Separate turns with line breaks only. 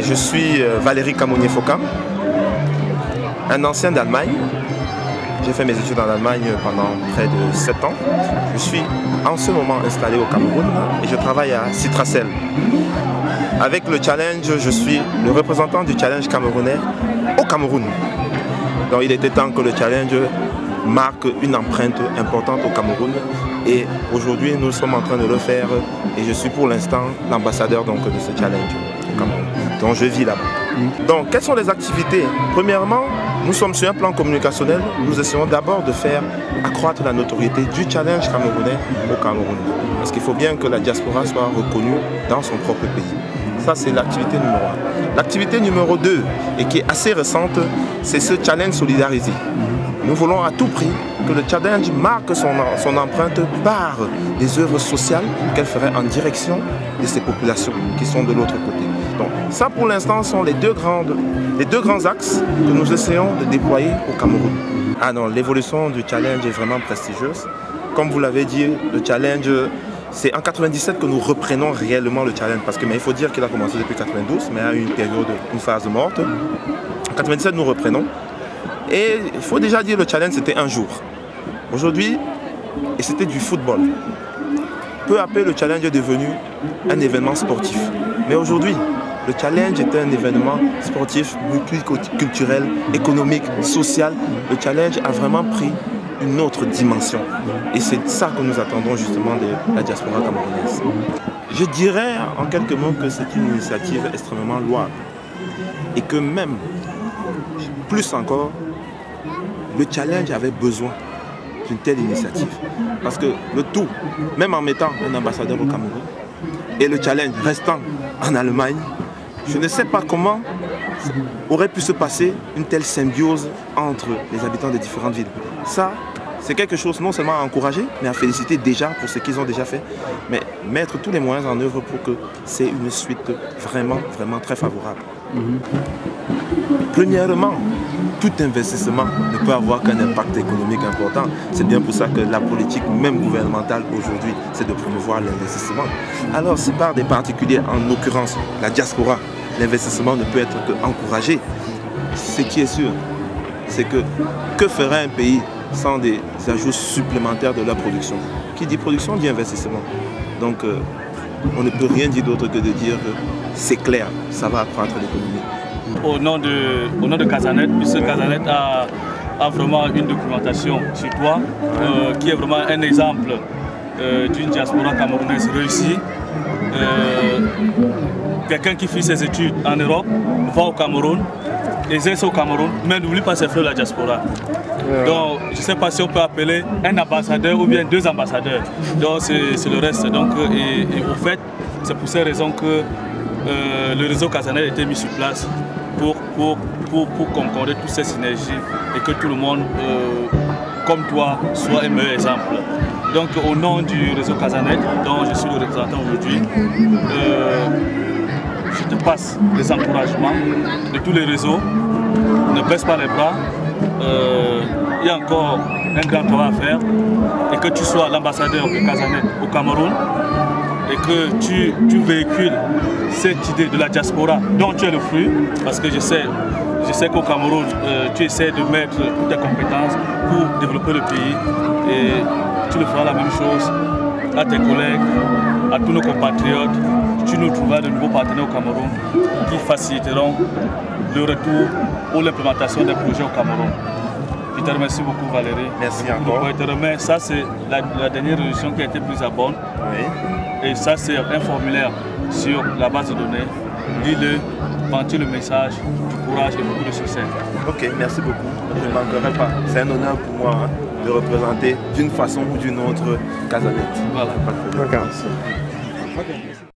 Je suis Valérie Camonier-Focam, un ancien d'Allemagne. J'ai fait mes études en Allemagne pendant près de 7 ans. Je suis en ce moment installé au Cameroun et je travaille à Citracel. Avec le challenge, je suis le représentant du challenge camerounais au Cameroun. Donc il était temps que le challenge marque une empreinte importante au Cameroun et aujourd'hui nous sommes en train de le faire et je suis pour l'instant l'ambassadeur de ce challenge au Cameroun. Donc je vis là-bas. Donc quelles sont les activités? Premièrement, nous sommes sur un plan communicationnel, nous essayons d'abord de faire accroître la notoriété du challenge camerounais au Cameroun. Parce qu'il faut bien que la diaspora soit reconnue dans son propre pays. Ça, c'est l'activité numéro 1. L'activité numéro 2, et qui est assez récente, c'est ce challenge solidarisé. Nous voulons à tout prix que le challenge marque son empreinte par des œuvres sociales qu'elle ferait en direction de ces populations qui sont de l'autre côté. Donc ça, pour l'instant, sont les deux grands axes que nous essayons de déployer au Cameroun. Ah non, l'évolution du challenge est vraiment prestigieuse. Comme vous l'avez dit, le challenge, c'est en 97 que nous reprenons réellement le challenge. Parce que, mais il faut dire qu'il a commencé depuis 92, mais il y a eu une phase morte. En 97, nous reprenons. Et il faut déjà dire que le challenge, c'était un jour. Aujourd'hui, et c'était du football. Peu à peu, le challenge est devenu un événement sportif. Mais aujourd'hui, le challenge est un événement sportif, multiculturel, économique, social. Le challenge a vraiment pris une autre dimension. Et c'est ça que nous attendons justement de la diaspora camerounaise. Je dirais en quelques mots que c'est une initiative extrêmement louable. Et que même, plus encore, le challenge avait besoin d'une telle initiative. Parce que le tout, même en mettant un ambassadeur au Cameroun, et le challenge restant en Allemagne, je ne sais pas comment aurait pu se passer une telle symbiose entre les habitants des différentes villes. Ça, c'est quelque chose non seulement à encourager, mais à féliciter déjà pour ce qu'ils ont déjà fait, mais mettre tous les moyens en œuvre pour que c'est une suite vraiment très favorable. Premièrement, tout investissement ne peut avoir qu'un impact économique important. C'est bien pour ça que la politique même gouvernementale aujourd'hui, c'est de promouvoir l'investissement. Alors si par des particuliers, en l'occurrence la diaspora, l'investissement ne peut être qu'encouragé, ce qui est sûr, c'est que ferait un pays sans des ajouts supplémentaires de la production? Qui dit production dit investissement. Donc on ne peut rien dire d'autre que de dire que c'est clair, ça va accroître l'économie.
Au nom de Casanet, puisque Casanet a vraiment une documentation sur toi, qui est vraiment un exemple d'une diaspora camerounaise réussie. Quelqu'un qui fait ses études en Europe, va au Cameroun, exerce au Cameroun, mais n'oublie pas ses frères de la diaspora. Donc je ne sais pas si on peut appeler un ambassadeur ou bien 2 ambassadeurs. Donc c'est le reste. Donc, et au fait, c'est pour ces raisons que le réseau Casanet a été mis sur place pour concorder toutes ces synergies et que tout le monde, comme toi, soit un meilleur exemple. Donc au nom du réseau Casanet, dont je suis le représentant aujourd'hui, je te passe les encouragements de tous les réseaux. Ne baisse pas les bras. Il y a encore un grand travail à faire et que tu sois l'ambassadeur de Casanet au Cameroun et que tu véhicules cette idée de la diaspora dont tu es le fruit, parce que je sais qu'au Cameroun, tu essaies de mettre toutes tes compétences pour développer le pays et tu le feras la même chose à tes collègues, à tous nos compatriotes. Tu nous trouveras de nouveaux partenaires au Cameroun qui faciliteront le retour ou l'implémentation des projets au Cameroun. Je te remercie beaucoup Valérie.
Merci encore.
Je te remercie. Ça c'est la dernière résolution qui a été prise à Bonn. Oui. Et ça c'est un formulaire sur la base de données. Lis-le, ventile le message, du courage et beaucoup de succès. Ok, merci beaucoup. Je ne manquerai pas. C'est un honneur pour moi de représenter d'une façon ou d'une autre Casanet. Voilà.
Pas de problème. Okay.